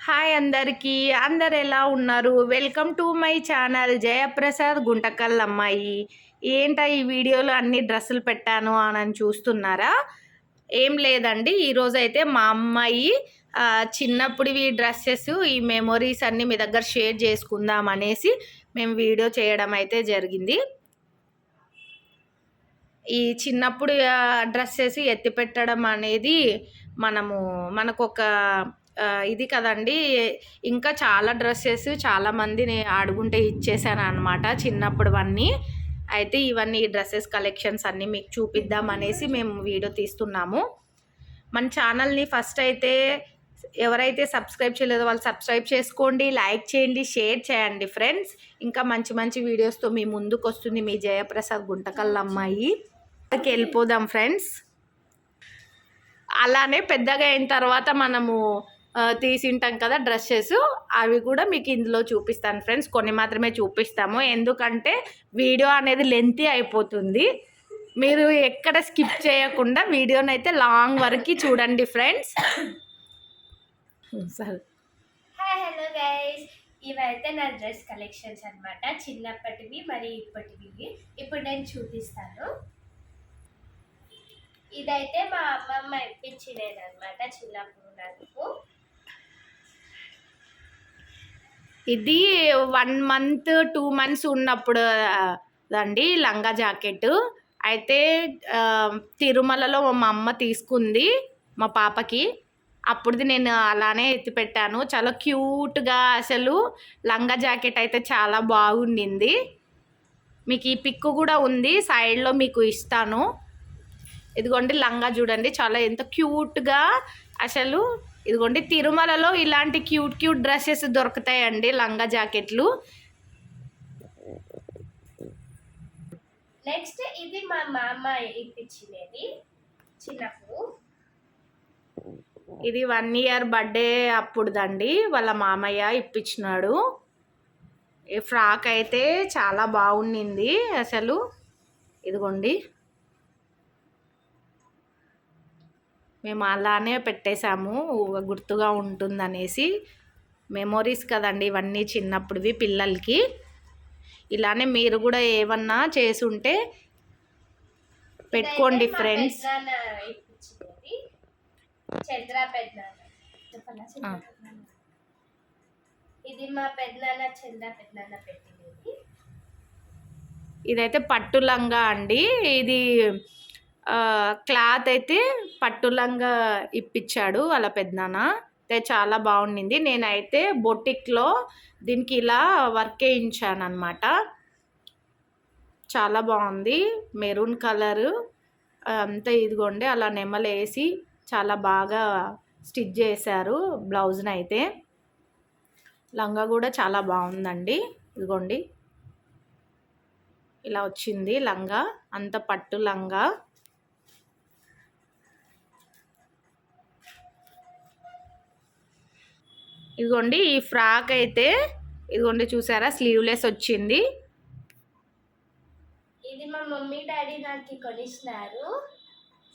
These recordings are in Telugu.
హాయ్ అందరికీ, అందరు ఎలా ఉన్నారు? Welcome to my channel Jayaprasad Guntakal అమ్మాయి. ఏంటా ఈ వీడియోలో అన్ని డ్రెస్సులు పెట్టాను అని చూస్తున్నారా? ఏం లేదండి, ఈరోజు అయితే మా అమ్మాయి చిన్నప్పుడువి డ్రెస్సెస్, ఈ మెమొరీస్ అన్నీ మీ దగ్గర షేర్ చేసుకుందాం అనేసి మేము వీడియో చేయడం అయితే జరిగింది. ఈ చిన్నప్పుడు డ్రెస్సెస్ ఎత్తి పెట్టడం అనేది మనకొక ఇది కదండి. ఇంకా చాలా డ్రెస్సెస్ చాలామందిని అడుగుంటే ఇచ్చేసాను అనమాట చిన్నప్పుడువన్నీ. అయితే ఇవన్నీ డ్రెస్సెస్ కలెక్షన్స్ అన్నీ మీకు చూపిద్దాం అనేసి మేము వీడియో తీస్తున్నాము. మన ఛానల్ని ఫస్ట్ అయితే ఎవరైతే సబ్స్క్రైబ్ చేయలేదో వాళ్ళు సబ్స్క్రైబ్ చేసుకోండి, లైక్ చేయండి, షేర్ చేయండి ఫ్రెండ్స్. ఇంకా మంచి మంచి వీడియోస్తో మీ ముందుకు వస్తుంది మీ జయప్రసాద్ గుంటకల్ అమ్మాయి. వెళ్ళిపోదాం ఫ్రెండ్స్. అలానే పెద్దగా అయిన తర్వాత మనము తీసింటాం కదా డ్రెస్సెస్, అవి కూడా మీకు ఇందులో చూపిస్తాను ఫ్రెండ్స్. కొన్ని మాత్రమే చూపిస్తాము, ఎందుకంటే వీడియో అనేది లెంతీ అయిపోతుంది. మీరు ఎక్కడ స్కిప్ చేయకుండా వీడియోని అయితే లాంగ్ వరకు చూడండి ఫ్రెండ్స్. సరే, హాయ్ హలో గైస్, ఇవైతే నా డ్రెస్ కలెక్షన్స్ అనమాట. చిన్నప్పటివి మరి ఇప్పటివి ఇప్పుడు నేను చూపిస్తాను. ఇదైతే మా అమ్మమ్మ ఇప్పించినది అనమాట చిన్నప్పుడు నాకు. ఇది 1 month 2 months ఉన్నప్పుడు అండి లంగా జాకెట్. అయితే తిరుమలలో మా అమ్మ తీసుకుంది మా పాపకి. అప్పుడుది నేను అలానే ఎత్తి పెట్టాను. చాలా క్యూట్గా అసలు లంగా జాకెట్ అయితే చాలా బాగుండింది. మీకు ఈ పిక్ కూడా ఉంది, సైడ్లో మీకు ఇస్తాను. ఇదిగోండి లంగా చూడండి, చాలా ఎంత క్యూట్గా అసలు. ఇదిగోండి తిరుమలలో ఇలాంటి క్యూట్ డ్రెస్సెస్ దొరుకుతాయండి, లంగా జాకెట్లు. నెక్స్ట్ ఇది మా మామ ఇప్పించినది చిన్నప్పుడు. ఇది 1 year బర్త్డే అప్పుడుదండి, వాళ్ళ మామయ్య ఇప్పించినాడు. ఈ ఫ్రాక్ అయితే చాలా బాగుండింది అసలు. ఇదిగోండి, మేము అలానే పెట్టేశాము గుర్తుగా ఉంటుందనేసి. మెమొరీస్ కదండి ఇవన్నీ చిన్నప్పుడువి పిల్లలకి. ఇలానే మీరు కూడా ఏమన్నా చేసుంటే పెట్టుకోండి ఫ్రెండ్స్. ఇది మా పెద్దనాన్న చంద్ర పెద్దనాన్న పెట్టినది. ఇదైతే పట్టు లంగా అండి. ఇది క్లాత్ అయితే పట్టు లంగా ఇప్పించాడు వాళ్ళ పెద్దనాన్న. అయితే చాలా బాగుండింది. నేనైతే బొటిక్లో దీనికి ఇలా వర్క్ వేయించాను అనమాట. చాలా బాగుంది, మెరూన్ కలరు అంతా. ఇదిగోండి అలా నెమలు వేసి చాలా బాగా స్టిచ్ చేశారు బ్లౌజ్ని అయితే. లంగా కూడా చాలా బాగుందండి. ఇదిగోండి ఇలా వచ్చింది లంగా, అంత పట్టు లంగా. ఇదిగోండి ఈ ఫ్రాక్ అయితే ఇదిగోండి చూసారా, స్లీవ్లెస్ వచ్చింది. ఇది మా మమ్మీ డాడీ నాకు కొనిస్తున్నారు,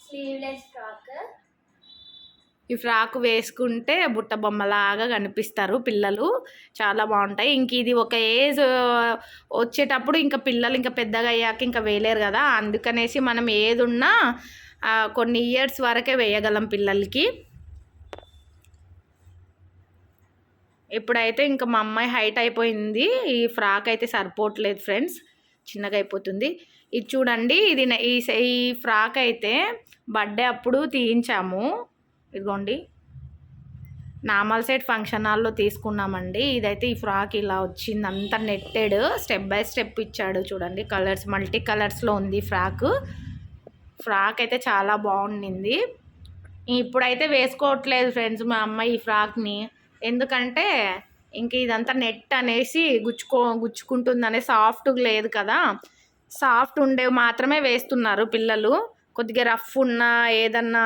స్లీవ్లెస్ ఫ్రాక్. ఈ ఫ్రాక్ వేసుకుంటే బుట్ట బొమ్మలాగా కనిపిస్తారు పిల్లలు, చాలా బాగుంటాయి. ఇంక ఇది ఒక ఏజ్ వచ్చేటప్పుడు ఇంకా పిల్లలు ఇంకా పెద్దగా అయ్యాక ఇంకా వేయలేరు కదా, అందుకనేసి మనం ఏది ఉన్నా కొన్ని ఇయర్స్ వరకే వేయగలం పిల్లలకి. ఇప్పుడైతే ఇంకా మా అమ్మాయి హైట్ అయిపోయింది, ఈ ఫ్రాక్ అయితే సరిపోవట్లేదు ఫ్రెండ్స్, చిన్నగా అయిపోతుంది. ఇది చూడండి, ఇది ఈ ఫ్రాక్ అయితే బర్త్డే అప్పుడు తీయించాము. ఇదిగోండి నార్మల్ సెట్ ఫంక్షన్ హాల్లో తీసుకున్నామండి. ఇదైతే ఈ ఫ్రాక్ ఇలా వచ్చింది, అంతా నెట్టెడ్, స్టెప్ బై స్టెప్ ఇచ్చాడు చూడండి. కలర్స్ మల్టీ కలర్స్లో ఉంది ఫ్రాక్ అయితే చాలా బాగుండింది. ఇప్పుడైతే వేసుకోవట్లేదు ఫ్రెండ్స్ మా అమ్మాయి ఈ ఫ్రాక్ని, ఎందుకంటే ఇంక ఇదంతా నెట్ అనేసి గుచ్చుకుంటుందనే, సాఫ్ట్గా లేదు కదా. సాఫ్ట్ ఉండేవి మాత్రమే వేస్తున్నారు పిల్లలు, కొద్దిగా రఫ్ ఉన్నా ఏదన్నా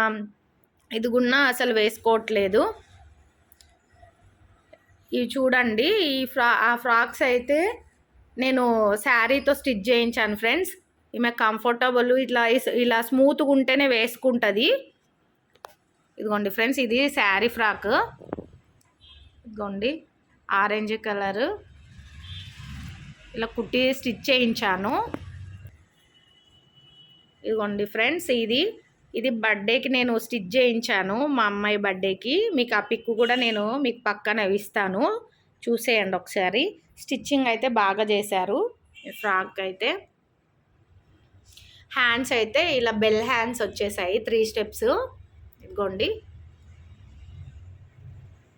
ఇదిగున్నా అసలు వేసుకోవట్లేదు. ఇవి చూడండి, ఆ ఫ్రాక్స్ అయితే నేను శారీతో స్టిచ్ చేయించాను ఫ్రెండ్స్. ఈమె కంఫర్టబుల్ ఇలా స్మూత్గా ఉంటేనే వేసుకుంటుంది. ఇదిగోండి ఫ్రెండ్స్, ఇది శారీ ఫ్రాక్. ఇదిగోండి ఆరెంజ్ కలరు ఇలా కుట్టి స్టిచ్ చేయించాను. ఇదిగోండి ఫ్రెండ్స్, ఇది బర్త్డేకి నేను స్టిచ్ చేయించాను, మా అమ్మాయి బర్త్డేకి. మీకు ఆ పిక్ కూడా నేను మీకు పక్కన ఇస్తాను, చూసేయండి ఒకసారి. స్టిచ్చింగ్ అయితే బాగా చేశారు. ఫ్రాక్ అయితే హ్యాండ్స్ అయితే ఇలా బెల్ హ్యాండ్స్ వచ్చేసాయి, 3 స్టెప్స్. ఇదిగోండి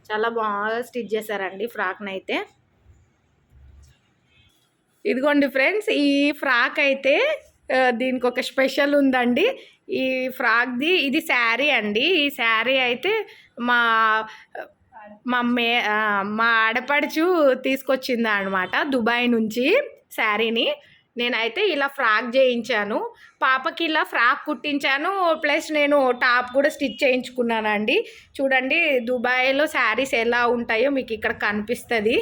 చాలా బాగా స్టిచ్ చేశారండి ఫ్రాక్ని అయితే. ఇదిగోండి ఫ్రెండ్స్, ఈ ఫ్రాక్ అయితే దీనికి ఒక స్పెషల్ ఉందండి. ఈ ఫ్రాక్ది ఇది శారీ అండి. ఈ శారీ అయితే మా మా ఆడపడుచు తీసుకొచ్చింది అనమాట దుబాయ్ నుంచి శారీని. నేనైతే ఇలా ఫ్రాక్ చేయించాను, పాపకి ఇలా ఫ్రాక్ కుట్టించాను, ప్లస్ నేను టాప్ కూడా స్టిచ్ చేయించుకున్నానండి. చూడండి దుబాయ్లో శారీస్ ఎలా ఉంటాయో మీకు ఇక్కడ కనిపిస్తుంది.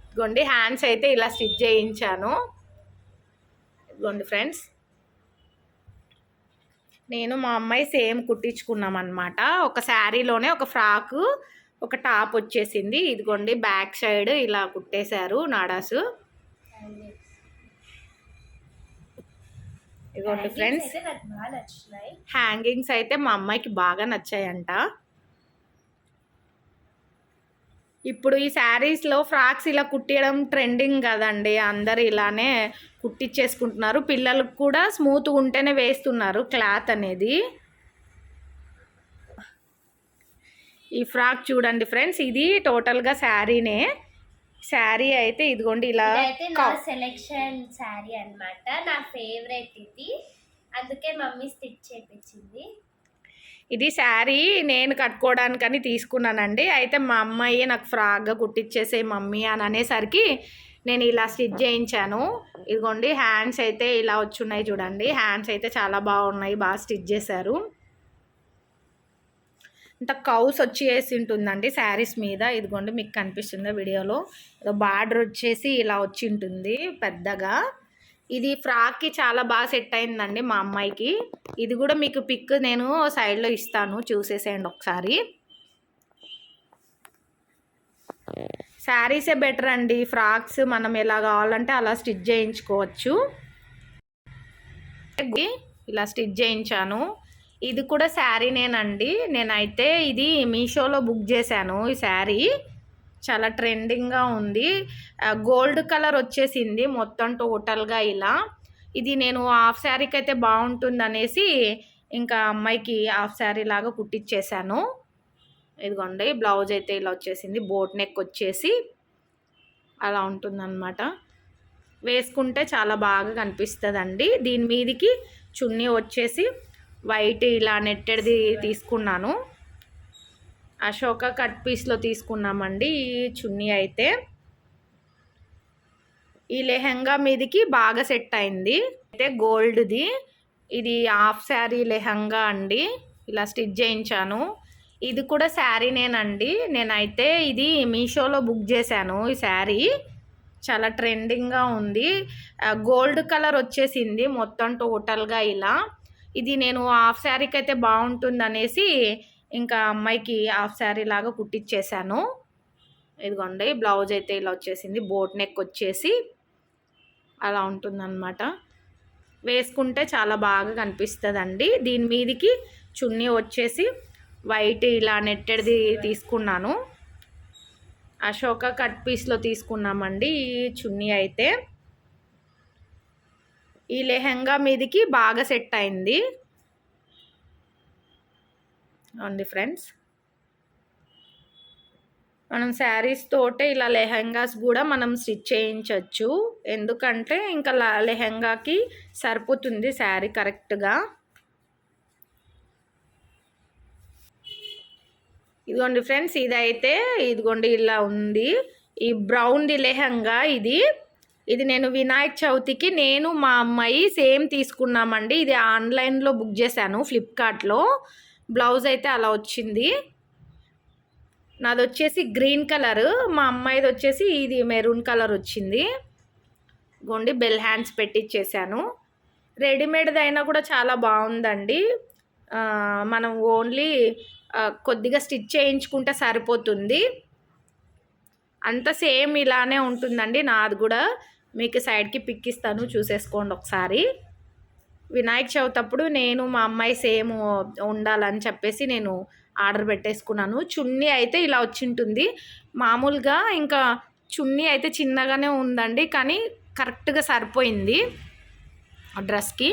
ఇదిగోండి హ్యాండ్స్ అయితే ఇలా స్టిచ్ చేయించాను. ఇదిగోండి ఫ్రెండ్స్, నేను మా అమ్మాయి సేమ్ కుట్టించుకున్నాం అనమాట. ఒక శారీలోనే ఒక ఫ్రాకు ఒక టాప్ వచ్చేసింది. ఇదిగోండి బ్యాక్ సైడ్ ఇలా కుట్టేశారు నాడాసు. ఇదిగోండి ఫ్రెండ్స్, హ్యాంగింగ్స్ అయితే మా అమ్మాయికి బాగా నచ్చాయంట. ఇప్పుడు ఈ శారీస్లో ఫ్రాక్స్ ఇలా కుట్టడం ట్రెండింగ్ కదండి, అందరు ఇలానే కుట్టించేసుకుంటున్నారు. పిల్లలకు కూడా స్మూత్గా ఉంటేనే వేస్తున్నారు క్లాత్ అనేది. ఈ ఫ్రాక్ చూడండి ఫ్రెండ్స్, ఇది టోటల్గా శారీనే. శారీ అయితే ఇదిగోండి ఇలా నా సెలెక్షన్ శారీ అన్నమాట, నా ఫేవరెట్ ఇది, అందుకే మమ్మీ స్టిచ్ చేయించింది. ఇది శారీ నేను కట్టుకోవడానికని తీసుకున్నానండి. అయితే మా అమ్మాయి నాకు ఫ్రాక్గా కుట్టించేసే మమ్మీ అని అనేసరికి నేను ఇలా స్టిచ్ చేయించాను. ఇదిగోండి హ్యాండ్స్ అయితే ఇలా వచ్చున్నాయి చూడండి. హ్యాండ్స్ అయితే చాలా బాగున్నాయి, బాగా స్టిచ్ చేశారు. ఇంత కౌస్ వచ్చి వేసి ఉంటుందండి శారీస్ మీద. ఇదిగోండి మీకు కనిపిస్తుందా వీడియోలో, బార్డర్ వచ్చేసి ఇలా వచ్చి ఉంటుంది పెద్దగా. ఇది ఫ్రాక్కి చాలా బాగా సెట్ అయిందండి మా అమ్మాయికి. ఇది కూడా మీకు పిక్ నేను సైడ్లో ఇస్తాను, చూసేసేయండి ఒకసారి. శారీసే బెటర్ అండి, ఫ్రాక్స్ మనం ఎలా కావాలంటే అలా స్టిచ్ చేయించుకోవచ్చు. ఇలా స్టిచ్ చేయించాను. ఇది కూడా శారీనేనండి. నేనైతే ఇది మీషోలో బుక్ చేశాను. ఈ శారీ చాలా ట్రెండింగ్గా ఉంది, గోల్డ్ కలర్ వచ్చేసింది మొత్తం టోటల్గా ఇలా. ఇది నేను హాఫ్ శారీకి అయితే బాగుంటుంది అనేసి ఇంకా అమ్మాయికి హాఫ్ శారీ లాగా కుట్టించేసాను. ఇదిగోండి బ్లౌజ్ అయితే ఇలా వచ్చేసింది, బోట్ నెక్ వచ్చేసి అలా ఉంటుందన్నమాట. వేసుకుంటే చాలా బాగా కనిపిస్తుందండి. దీని మీదకి చున్నీ వచ్చేసి వైట్ ఇలా నెట్టెడ్ది తీసుకున్నాను, అశోక కట్ పీస్లో తీసుకున్నామండి ఈ చున్నీ అయితే. ఈ లెహంగా మీదకి బాగా సెట్ అయింది. అయితే గోల్డ్ది ఇది హాఫ్ శారీ లెహంగా అండి, ఇలా స్టిచ్ చేయించాను. ఇది కూడా శారీనేనండి. నేనైతే ఇది మీషోలో బుక్ చేశాను. ఈ శారీ చాలా ట్రెండింగ్గా ఉంది, గోల్డ్ కలర్ వచ్చేసింది మొత్తం టోటల్గా ఇలా. ఇది నేను హాఫ్ శారీకి అయితే బాగుంటుంది అనేసి ఇంకా అమ్మాయికి హాఫ్ శారీ లాగా కుట్టించేసాను. ఇదిగోండి బ్లౌజ్ అయితే ఇలా వచ్చేసింది, బోట్ నెక్ వచ్చేసి అలా ఉంటుందన్నమాట. వేసుకుంటే చాలా బాగా కనిపిస్తుందండి. దీని మీదకి చున్నీ వచ్చేసి వైట్ ఇలా నెట్టెడ్ది తీసుకున్నాను, అశోక కట్ పీస్లో తీసుకున్నామండి ఈ చున్నీ అయితే. ఈ లెహంగా మీదకి బాగా సెట్ అయింది అండి ఫ్రెండ్స్. మనం శారీస్ తోటే ఇలా లెహంగాస్ కూడా మనం స్టిచ్ చేయించవచ్చు, ఎందుకంటే ఇంకా లెహంగాకి సరిపోతుంది శారీ కరెక్ట్గా. ఇదిగోండి ఫ్రెండ్స్, ఇదైతే ఇదిగోండి ఇలా ఉంది. ఈ బ్రౌన్ది లెహంగా ఇది నేను వినాయక చవితికి నేను మా అమ్మాయి సేమ్ తీసుకున్నామండి. ఇది ఆన్లైన్లో బుక్ చేశాను ఫ్లిప్కార్ట్లో. బ్లౌజ్ అయితే అలా వచ్చింది. నాది వచ్చేసి గ్రీన్ కలర్, మా అమ్మాయిది వచ్చేసి ఇది మెరూన్ కలర్ వచ్చింది. గోండి బెల్ హ్యాండ్స్ పెట్టించేసాను. రెడీమేడ్ది అయినా కూడా చాలా బాగుందండి. మనం ఓన్లీ కొద్దిగా స్టిచ్ చేయించుకుంటే సరిపోతుంది. అంత సేమ్ ఇలానే ఉంటుందండి నాది కూడా. మీకు సైడ్కి పిక్ ఇస్తాను, చూసేసుకోండి ఒకసారి. వినాయక చవితి అప్పుడు నేను మా అమ్మాయి సేమ్ ఉండాలని చెప్పేసి నేను ఆర్డర్ పెట్టేసుకున్నాను. చున్నీ అయితే ఇలా వచ్చింటుంది. మామూలుగా ఇంకా చున్నీ అయితే చిన్నగానే ఉందండి, కానీ కరెక్ట్గా సరిపోయింది డ్రెస్కి.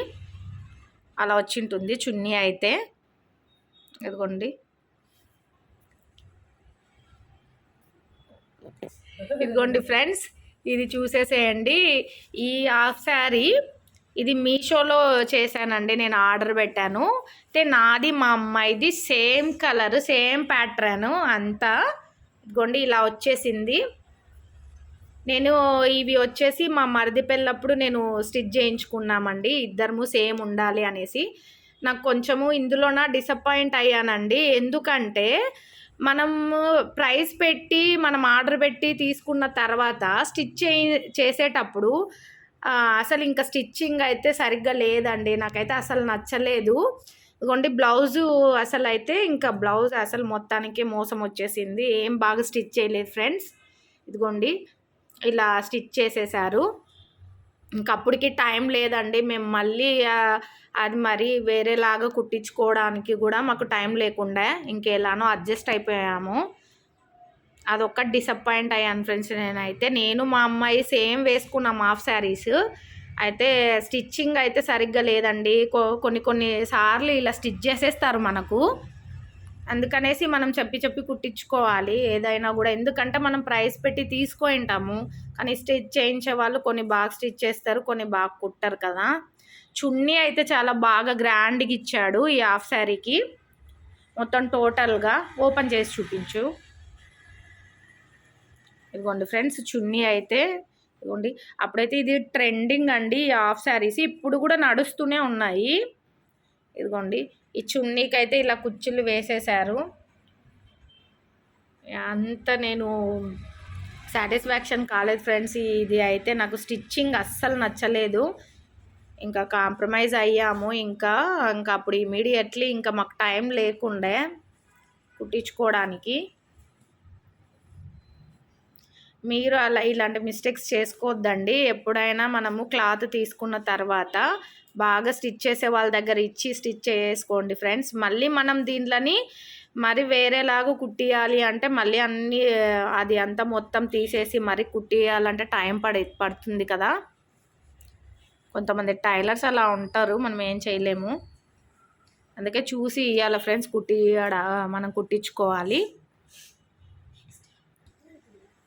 అలా వచ్చింటుంది చున్నీ అయితే. ఇదిగోండి, ఇదిగోండి ఫ్రెండ్స్, ఇది చూసేసేయండి. ఈ హాఫ్ శారీ ఇది మీషోలో చేశానండి, నేను ఆర్డర్ పెట్టాను. అంటే నాది మా అమ్మాయిది సేమ్ కలర్, సేమ్ ప్యాటర్న్ అంతా. ఇదిగోండి ఇలా వచ్చేసింది. నేను ఇవి వచ్చేసి మా మరిది పెళ్ళప్పుడు నేను స్టిచ్ చేయించుకున్నామండి, ఇద్దరము సేమ్ ఉండాలి అనేసి. నాకు కొంచెము ఇందులోన డిసప్పాయింట్ అయ్యానండి. ఎందుకంటే మనం ప్రైస్ పెట్టి మనం ఆర్డర్ పెట్టి తీసుకున్న తర్వాత స్టిచ్ చేసేటప్పుడు అసలు ఇంకా స్టిచ్చింగ్ అయితే సరిగ్గా లేదండి, నాకైతే అసలు నచ్చలేదు. ఇదిగోండి బ్లౌజు అసలు అయితే ఇంకా బ్లౌజ్ అసలు మొత్తానికి మోసం వచ్చేసింది, ఏం బాగా స్టిచ్ చేయలేదు ఫ్రెండ్స్. ఇదిగోండి ఇలా స్టిచ్ చేసేసారు. ఇంకప్పటికి టైం లేదండి, మేము మళ్ళీ అది మరి వేరేలాగా కుట్టించుకోవడానికి కూడా మాకు టైం లేకుండా ఇంకెలానో అడ్జస్ట్ అయిపోయాము. అదొక్కటి డిసప్పాయింట్ అయ్యాను ఫ్రెండ్స్ నేనైతే. నేను మా అమ్మాయి సేమ్ వేసుకున్నాం హాఫ్ శారీస్, అయితే స్టిచ్చింగ్ అయితే సరిగ్గా లేదండి. కొన్ని సార్లు ఇలా స్టిచ్ చేసేస్తారు మనకు, అందుకనేసి మనం చెప్పి కుట్టించుకోవాలి ఏదైనా కూడా. ఎందుకంటే మనం ప్రైస్ పెట్టి తీసుకుంటాము, కానీ స్టిచ్ చేయించే వాళ్ళు కొన్ని బాగా స్టిచ్ చేస్తారు, కొన్ని బాగా కుట్టరు కదా. చున్నీ అయితే చాలా బాగా గ్రాండ్గా ఇచ్చాడు ఈ హాఫ్ శారీకి. మొత్తం టోటల్గా ఓపెన్ చేసి చూపించు. ఇదిగోండి ఫ్రెండ్స్, చున్నీ అయితే ఇదిగోండి. అప్పుడైతే ఇది ట్రెండింగ్ అండి ఈ హాఫ్ శారీస్, ఇప్పుడు కూడా నడుస్తూనే ఉన్నాయి. ఇదిగోండి ఈ చున్నీకి అయితే ఇలా కుచ్చులు వేసేసారు. అంత నేను సాటిస్ఫాక్షన్ కాలేదు ఫ్రెండ్స్. ఇది అయితే నాకు స్టిచ్చింగ్ అస్సలు నచ్చలేదు. ఇంకా కాంప్రమైజ్ అయ్యాము. ఇంకా అప్పుడు ఇమీడియట్లీ ఇంకా మాకు టైం లేకుండే కుట్టించుకోవడానికి. మీరు అలా ఇలాంటి మిస్టేక్స్ చేసుకోవద్దండి. ఎప్పుడైనా మనము క్లాత్ తీసుకున్న తర్వాత బాగా స్టిచ్ చేసే వాళ్ళ దగ్గర ఇచ్చి స్టిచ్ చేసుకోండి ఫ్రెండ్స్. మళ్ళీ మనం దీంట్లోని మరి వేరేలాగా కుట్టియాలి అంటే మళ్ళీ అన్నీ అది అంతా మొత్తం తీసేసి మరి కుట్టియాలంటే టైం పడుతుంది కదా. కొంతమంది టైలర్స్ అలా ఉంటారు, మనం ఏం చేయలేము. అందుకే చూసి ఇవ్వాలి ఫ్రెండ్స్, మనం కుట్టించుకోవాలి.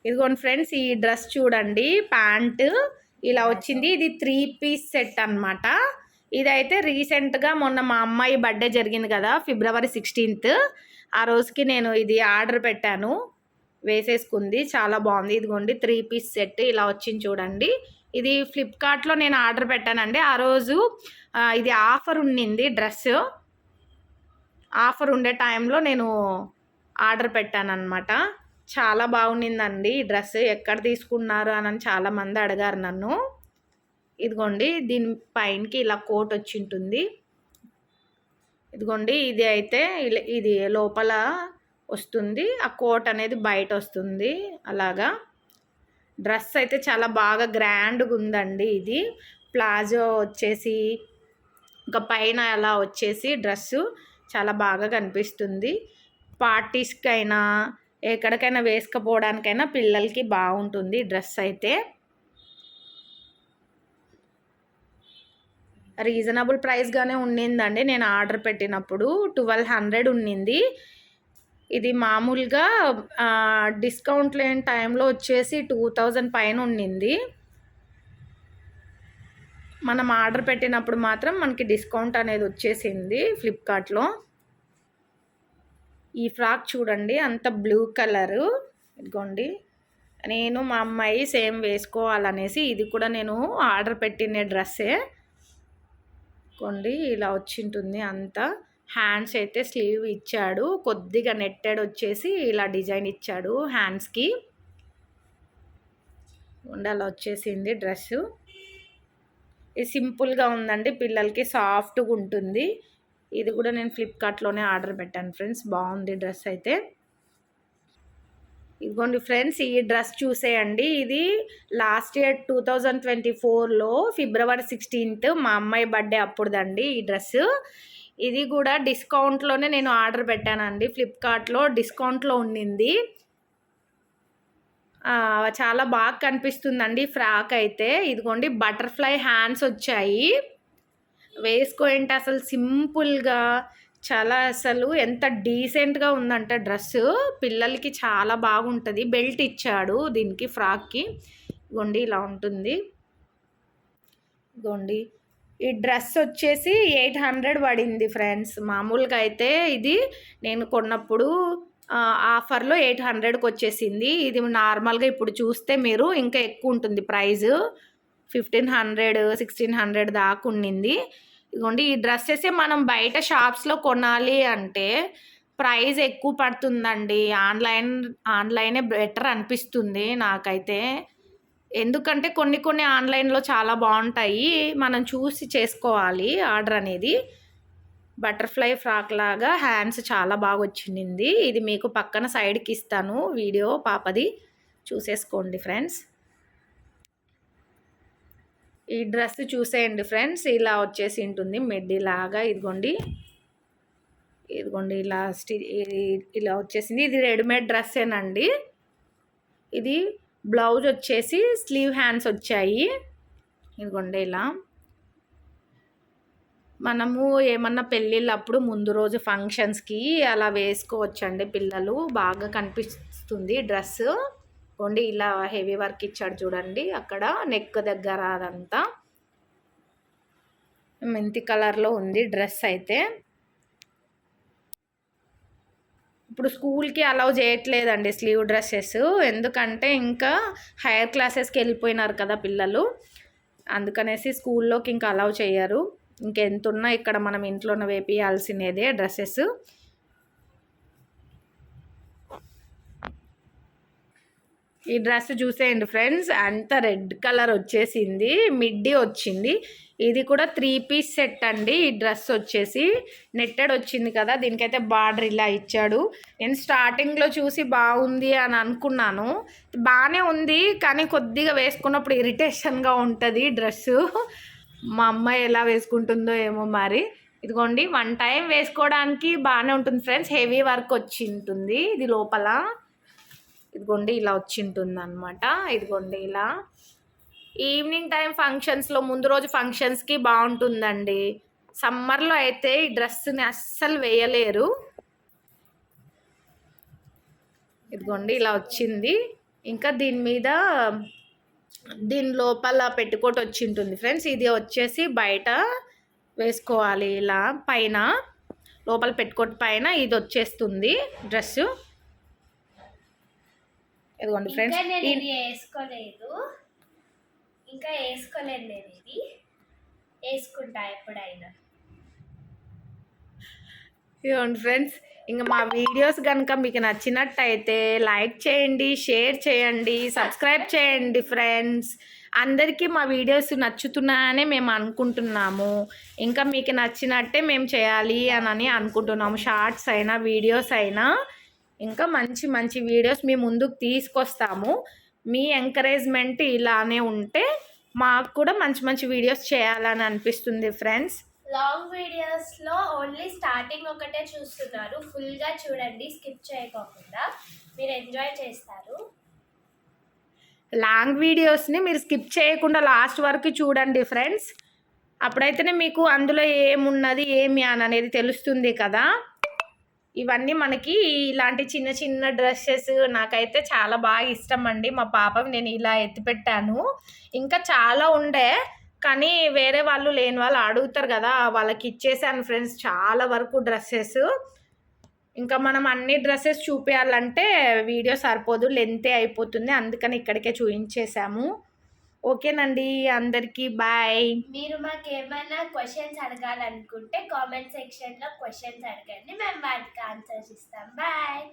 ఇదిగోండి ఫ్రెండ్స్, ఈ డ్రెస్ చూడండి, ప్యాంటు ఇలా వచ్చింది. ఇది 3 పీస్ సెట్ అనమాట. ఇదైతే రీసెంట్గా మొన్న మా అమ్మాయి బర్త్డే జరిగింది కదా, February 16th, ఆ రోజుకి నేను ఇది ఆర్డర్ పెట్టాను, వేసేసుకుంది, చాలా బాగుంది. ఇదిగోండి 3 పీస్ సెట్ ఇలా వచ్చింది చూడండి. ఇది ఫ్లిప్కార్ట్లో నేను ఆర్డర్ పెట్టానండి. ఆ రోజు ఇది ఆఫర్ ఉండింది, డ్రెస్ ఆఫర్ ఉండే టైంలో నేను ఆర్డర్ పెట్టాను అనమాట. చాలా బాగుండిందండి ఈ డ్రెస్. ఎక్కడ తీసుకున్నారు అని చాలామంది అడిగారు నన్ను. ఇదిగోండి దీని పైనకి ఇలా కోట్ వచ్చి ఉంటుంది. ఇదిగోండి ఇది అయితే ఇది లోపల వస్తుంది, ఆ కోట్ అనేది బయట వస్తుంది. అలాగా డ్రెస్ అయితే చాలా బాగా గ్రాండ్గా ఉందండి. ఇది ప్లాజో వచ్చేసి ఇంకా పైన అలా వచ్చేసి డ్రెస్సు చాలా బాగా కనిపిస్తుంది. పార్టీస్కైనా ఎక్కడికైనా వేసుకుపోవడానికైనా పిల్లలకి బాగుంటుంది డ్రెస్ అయితే. రీజనబుల్ ప్రైస్గానే ఉండిందండి, నేను ఆర్డర్ పెట్టినప్పుడు 1200 ఉండింది. ఇది మామూలుగా డిస్కౌంట్ లేని టైంలో వచ్చేసి 2000 పైన ఉండింది. మనం ఆర్డర్ పెట్టినప్పుడు మాత్రం మనకి డిస్కౌంట్ అనేది వచ్చేసింది ఫ్లిప్కార్ట్లో. ఈ ఫ్రాక్ చూడండి, అంత బ్లూ కలరు. ఇదిగోండి నేను మా అమ్మాయి సేమ్ వేసుకోవాలనేసి ఇది కూడా నేను ఆర్డర్ పెట్టిన డ్రెస్సే. కొండి ఇలా వచ్చింటుంది అంతా. హ్యాండ్స్ అయితే స్లీవ్ ఇచ్చాడు, కొద్దిగా నెట్టెడ్ వచ్చేసి ఇలా డిజైన్ ఇచ్చాడు హ్యాండ్స్కి. అలా వచ్చేసింది డ్రెస్సు. ఇది సింపుల్గా ఉందండి, పిల్లలకి సాఫ్ట్గా ఉంటుంది. ఇది కూడా నేను ఫ్లిప్కార్ట్లోనే ఆర్డర్ పెట్టాను ఫ్రెండ్స్. బాగుంది డ్రెస్ అయితే. ఇదిగోండి ఫ్రెండ్స్, ఈ డ్రెస్ చూసేయండి. ఇది లాస్ట్ ఇయర్ 2024లో ఫిబ్రవరి 16th మా అమ్మాయి బర్త్డే అప్పుడుదండి ఈ డ్రెస్. ఇది కూడా డిస్కౌంట్లోనే నేను ఆర్డర్ పెట్టానండి. ఫ్లిప్కార్ట్లో డిస్కౌంట్లో ఉండింది. చాలా బాగా కనిపిస్తుందండి ఫ్రాక్ అయితే. ఇదిగోండి బటర్ఫ్లై హ్యాండ్స్ వచ్చాయి. వేసుకోంటే అసలు సింపుల్గా చాలా, అసలు ఎంత డీసెంట్గా ఉందంటే డ్రెస్. పిల్లలకి చాలా బాగుంటుంది. బెల్ట్ ఇచ్చాడు దీనికి, ఫ్రాక్కి. ఇగోండి ఇలా ఉంటుంది. ఇగోండి ఈ డ్రెస్ వచ్చేసి 800 పడింది ఫ్రెండ్స్. మామూలుగా అయితే ఇది నేను కొన్నప్పుడు ఆఫర్లో 800కి వచ్చేసింది. ఇది నార్మల్గా ఇప్పుడు చూస్తే మీరు ఇంకా ఎక్కువ ఉంటుంది ప్రైజ్. 1500, 1600 దాకా ఉండింది. ఇదిగోండి ఈ డ్రెస్సెస్ మనం బయట షాప్స్లో కొనాలి అంటే ప్రైస్ ఎక్కువ పడుతుందండి. ఆన్లైనే బెటర్ అనిపిస్తుంది నాకైతే. ఎందుకంటే కొన్ని ఆన్లైన్లో చాలా బాగుంటాయి. మనం చూసి చేసుకోవాలి ఆర్డర్ అనేది. బటర్ఫ్లై ఫ్రాక్ లాగా హ్యాండ్స్ చాలా బాగా వచ్చింది. ఇది మీకు పక్కన సైడ్కి ఇస్తాను వీడియో పాపది, చూసేసుకోండి ఫ్రెండ్స్. ఈ డ్రెస్ చూసేయండి ఫ్రెండ్స్, ఇలా వచ్చేసి ఉంటుంది మిడ్డీ లాగా. ఇదిగోండి ఇలా వచ్చేసింది. ఇది రెడీమేడ్ డ్రెస్సేనండి. ఇది బ్లౌజ్ వచ్చేసి స్లీవ్ హ్యాండ్స్ వచ్చాయి. ఇదిగోండి ఇలా మనము ఏమన్నా పెళ్ళిళ్ళప్పుడు ముందు రోజు ఫంక్షన్స్కి అలా వేసుకోవచ్చండి. పిల్లలు బాగా కనిపిస్తుంది డ్రెస్. కొండి ఇలా హెవీ వర్క్ ఇచ్చాడు చూడండి, అక్కడ నెక్ దగ్గర అదంతా మెంతి కలర్లో ఉంది డ్రెస్ అయితే. ఇప్పుడు స్కూల్కి అలౌ చేయట్లేదండి స్లీవ్ డ్రెస్సెస్. ఎందుకంటే ఇంకా హైయర్ క్లాసెస్కి వెళ్ళిపోయినారు కదా పిల్లలు, అందుకనేసి స్కూల్లోకి ఇంకా అలౌ చేయరు. ఇంకెంతున్నా ఇక్కడ మనం ఇంట్లోనే వేపియాల్సినదే డ్రెస్సెస్. ఈ డ్రెస్ చూసేయండి ఫ్రెండ్స్, అంత రెడ్ కలర్ వచ్చేసింది, మిడ్డీ వచ్చింది. ఇది కూడా 3 పీస్ సెట్ అండి. ఈ డ్రెస్ వచ్చేసి నెట్టెడ్ వచ్చింది కదా, దీనికైతే బార్డర్ ఇలా ఇచ్చాడు. నేను స్టార్టింగ్లో చూసి బాగుంది అని అనుకున్నాను. బాగానే ఉంది, కానీ కొద్దిగా వేసుకున్నప్పుడు ఇరిటేషన్గా ఉంటుంది డ్రెస్సు. మా అమ్మాయి ఎలా వేసుకుంటుందో ఏమో మరి. ఇదిగోండి 1 టైం వేసుకోవడానికి బాగానే ఉంటుంది ఫ్రెండ్స్. హెవీ వర్క్ వచ్చి ఉంటుంది ఇది లోపల. ఇదిగోండి ఇలా వచ్చి ఉంటుంది అనమాట. ఇదిగోండి ఇలా ఈవినింగ్ టైం ఫంక్షన్స్లో, ముందు రోజు ఫంక్షన్స్కి బాగుంటుందండి. సమ్మర్లో అయితే ఈ డ్రెస్ని అస్సలు వేయలేరు. ఇదిగోండి ఇలా వచ్చింది. ఇంకా దీని లోపల పెట్టుకోట్ వచ్చి ఉంటుంది ఫ్రెండ్స్. ఇది వచ్చేసి బయట వేసుకోవాలి ఇలా, పైన లోపల పెట్టుకోట్ పైన ఇది వచ్చేస్తుంది డ్రెస్సు. ఇదిగోండి ఫ్రెండ్స్, ఇంకా వేసుకోలేదు నేను, ఇది వేసుకుంటా ఎప్పుడైనా. ఇదిగోండి ఫ్రెండ్స్, ఇంకా మా వీడియోస్ కనుక మీకు నచ్చినట్టయితే లైక్ చేయండి, షేర్ చేయండి, సబ్స్క్రైబ్ చేయండి ఫ్రెండ్స్. అందరికీ మా వీడియోస్ నచ్చుతున్నాయని మేము అనుకుంటున్నాము. ఇంకా మీకు నచ్చినట్టే మేము చేయాలి అని అనుకుంటున్నాము. షార్ట్స్ అయినా వీడియోస్ అయినా ఇంకా మంచి మంచి వీడియోస్ మీ ముందుకు తీసుకొస్తాము. మీ ఎంకరేజ్మెంట్ ఇలానే ఉంటే మాకు కూడా మంచి మంచి వీడియోస్ చేయాలని అనిపిస్తుంది ఫ్రెండ్స్. లాంగ్ వీడియోస్లో ఓన్లీ స్టార్టింగ్ ఒకటే చూస్తున్నారు, ఫుల్గా చూడండి, స్కిప్ చేయకోకుండా, మీరు ఎంజాయ్ చేస్తారు. లాంగ్ వీడియోస్ని మీరు స్కిప్ చేయకుండా లాస్ట్ వరకు చూడండి ఫ్రెండ్స్. అప్పుడైతేనే మీకు అందులో ఏమున్నది ఏమి అని అనేది తెలుస్తుంది కదా. ఇవన్నీ మనకి ఇలాంటి చిన్న చిన్న డ్రెస్సెస్ నాకైతే చాలా బాగా ఇష్టం అండి. మా పాపవి నేను ఇలా ఎత్తిపెట్టాను. ఇంకా చాలా ఉండే, కానీ వేరే వాళ్ళు లేని వాళ్ళు అడుగుతారు కదా, వాళ్ళకి ఇచ్చేసాను ఫ్రెండ్స్ చాలా వరకు డ్రెస్సెస్. ఇంకా మనం అన్ని డ్రెస్సెస్ చూపించాలంటే వీడియో సరిపోదు, లెంతే అయిపోతుంది. అందుకని ఇక్కడికే చూపించేసాము. ఓకేనండి, అందరికీ బాయ్. మీరు మాకు ఏమైనా క్వశ్చన్స్ అడగాలనుకుంటే కామెంట్ సెక్షన్లో క్వశ్చన్స్ అడగండి, మేము వాటికి ఆన్సర్స్ ఇస్తాం. బాయ్.